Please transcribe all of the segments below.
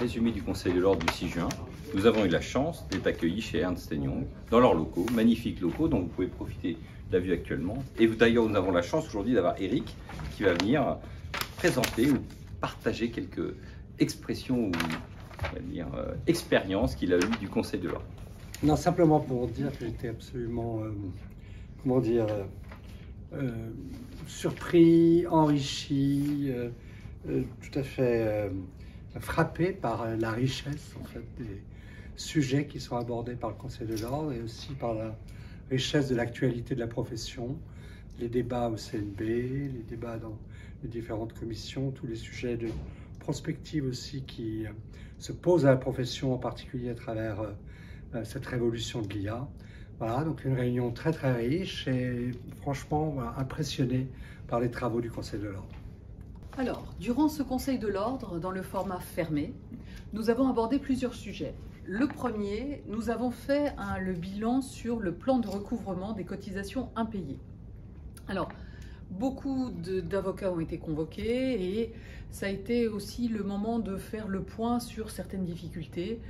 résumé du Conseil de l'Ordre du 6 juin. Nous avons eu la chance d'être accueillis chez Ernst & Young, dans leurs locaux, magnifiques locaux dont vous pouvez profiter de la vue actuellement. Et d'ailleurs, nous avons la chance aujourd'hui d'avoir Eric qui va venir présenter ou partager quelques expressions ou on va dire, expériences qu'il a eues du Conseil de l'Ordre. Non, simplement pour dire que j'étais absolument, comment dire, surpris, enrichi, tout à fait frappé par la richesse en fait, des sujets qui sont abordés par le Conseil de l'Ordre et aussi par la richesse de l'actualité de la profession, les débats au CNB, les débats dans les différentes commissions, tous les sujets de prospective aussi qui se posent à la profession, en particulier à travers cette révolution de l'IA. Voilà, donc une réunion très très riche et franchement voilà, impressionné par les travaux du Conseil de l'Ordre. Alors, durant ce Conseil de l'Ordre, dans le format fermé, nous avons abordé plusieurs sujets. Le premier, nous avons fait le bilan sur le plan de recouvrement des cotisations impayées. Alors, beaucoup d'avocats ont été convoqués et ça a été aussi le moment de faire le point sur certaines difficultés,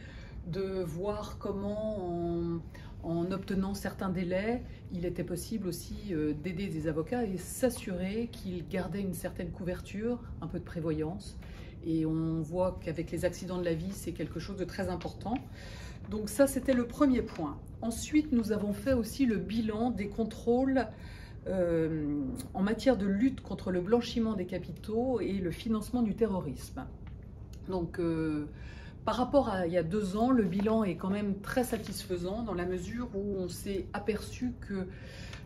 de voir comment en obtenant certains délais, il était possible aussi d'aider des avocats et s'assurer qu'ils gardaient une certaine couverture, un peu de prévoyance. Et on voit qu'avec les accidents de la vie, c'est quelque chose de très important. Donc ça, c'était le premier point. Ensuite, nous avons fait aussi le bilan des contrôles en matière de lutte contre le blanchiment des capitaux et le financement du terrorisme. Donc, par rapport à il y a 2 ans, le bilan est quand même très satisfaisant dans la mesure où on s'est aperçu que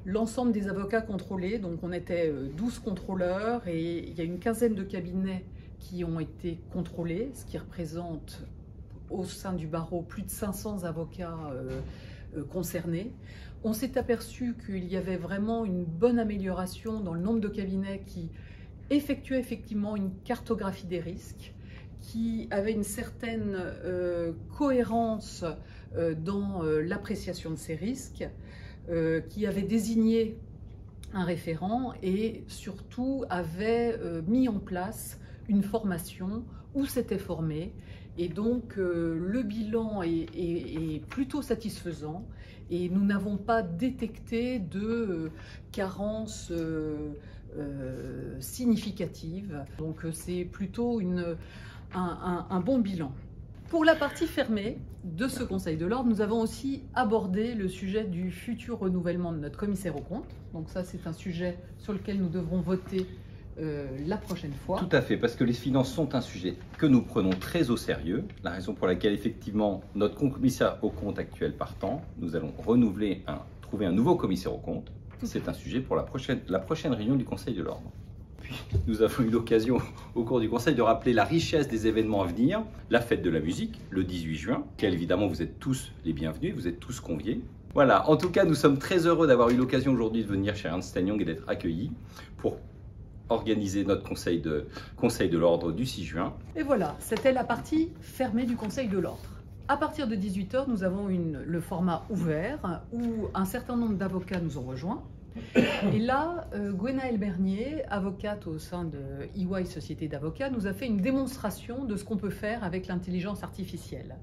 l'ensemble des avocats contrôlés, donc on était 12 contrôleurs et il y a une quinzaine de cabinets qui ont été contrôlés, ce qui représente au sein du barreau plus de 500 avocats concernés. On s'est aperçu qu'il y avait vraiment une bonne amélioration dans le nombre de cabinets qui effectuaient effectivement une cartographie des risques, qui avait une certaine cohérence dans l'appréciation de ces risques, qui avait désigné un référent et surtout avait mis en place une formation où s'était formé. Et donc le bilan est plutôt satisfaisant et nous n'avons pas détecté de carences significatives. Donc c'est plutôt un bon bilan. Pour la partie fermée de ce Conseil de l'Ordre, nous avons aussi abordé le sujet du futur renouvellement de notre commissaire aux comptes. Donc ça, c'est un sujet sur lequel nous devrons voter la prochaine fois. Tout à fait, parce que les finances sont un sujet que nous prenons très au sérieux. La raison pour laquelle, effectivement, notre commissaire aux comptes actuel partant, nous allons trouver un nouveau commissaire aux comptes. C'est un sujet pour la prochaine réunion du Conseil de l'Ordre. Puis, nous avons eu l'occasion au cours du Conseil de rappeler la richesse des événements à venir. La fête de la musique, le 18 juin, auquel évidemment vous êtes tous les bienvenus, vous êtes tous conviés. Voilà, en tout cas, nous sommes très heureux d'avoir eu l'occasion aujourd'hui de venir chez Ernst & Young et d'être accueillis pour organiser notre Conseil de l'Ordre du 6 juin. Et voilà, c'était la partie fermée du Conseil de l'Ordre. À partir de 18 h, nous avons le format ouvert où un certain nombre d'avocats nous ont rejoints. Et là, Gwenaëlle Bernier, avocate au sein de EY Société d'avocats, nous a fait une démonstration de ce qu'on peut faire avec l'intelligence artificielle.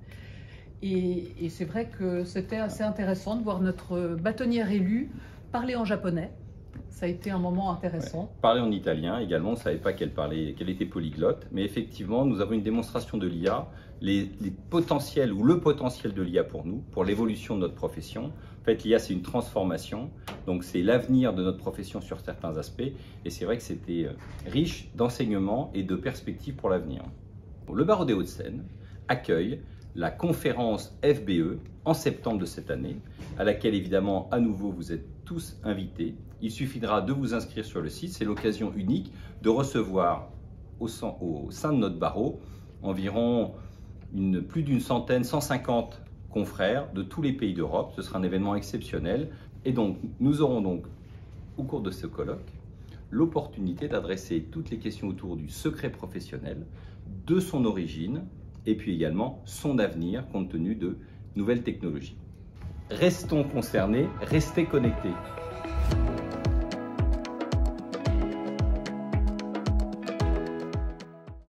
Et c'est vrai que c'était assez intéressant de voir notre bâtonnière élue parler en japonais. Ça a été un moment intéressant. Ouais. Parler en italien également, on ne savait pas qu'elle était polyglotte, mais effectivement, nous avons une démonstration de l'IA, les potentiels ou le potentiel de l'IA pour nous, pour l'évolution de notre profession. En fait, l'IA, c'est une transformation, donc c'est l'avenir de notre profession sur certains aspects, et c'est vrai que c'était riche d'enseignements et de perspectives pour l'avenir. Le barreau des Hauts-de-Seine accueille la conférence FBE en septembre de cette année, à laquelle évidemment à nouveau vous êtes tous invités. Il suffira de vous inscrire sur le site, c'est l'occasion unique de recevoir au sein de notre barreau environ plus d'une centaine, 150 confrères de tous les pays d'Europe. Ce sera un événement exceptionnel et donc nous aurons donc au cours de ce colloque l'opportunité d'adresser toutes les questions autour du secret professionnel, de son origine et puis également son avenir compte tenu de nouvelles technologies. Restons concernés, restez connectés.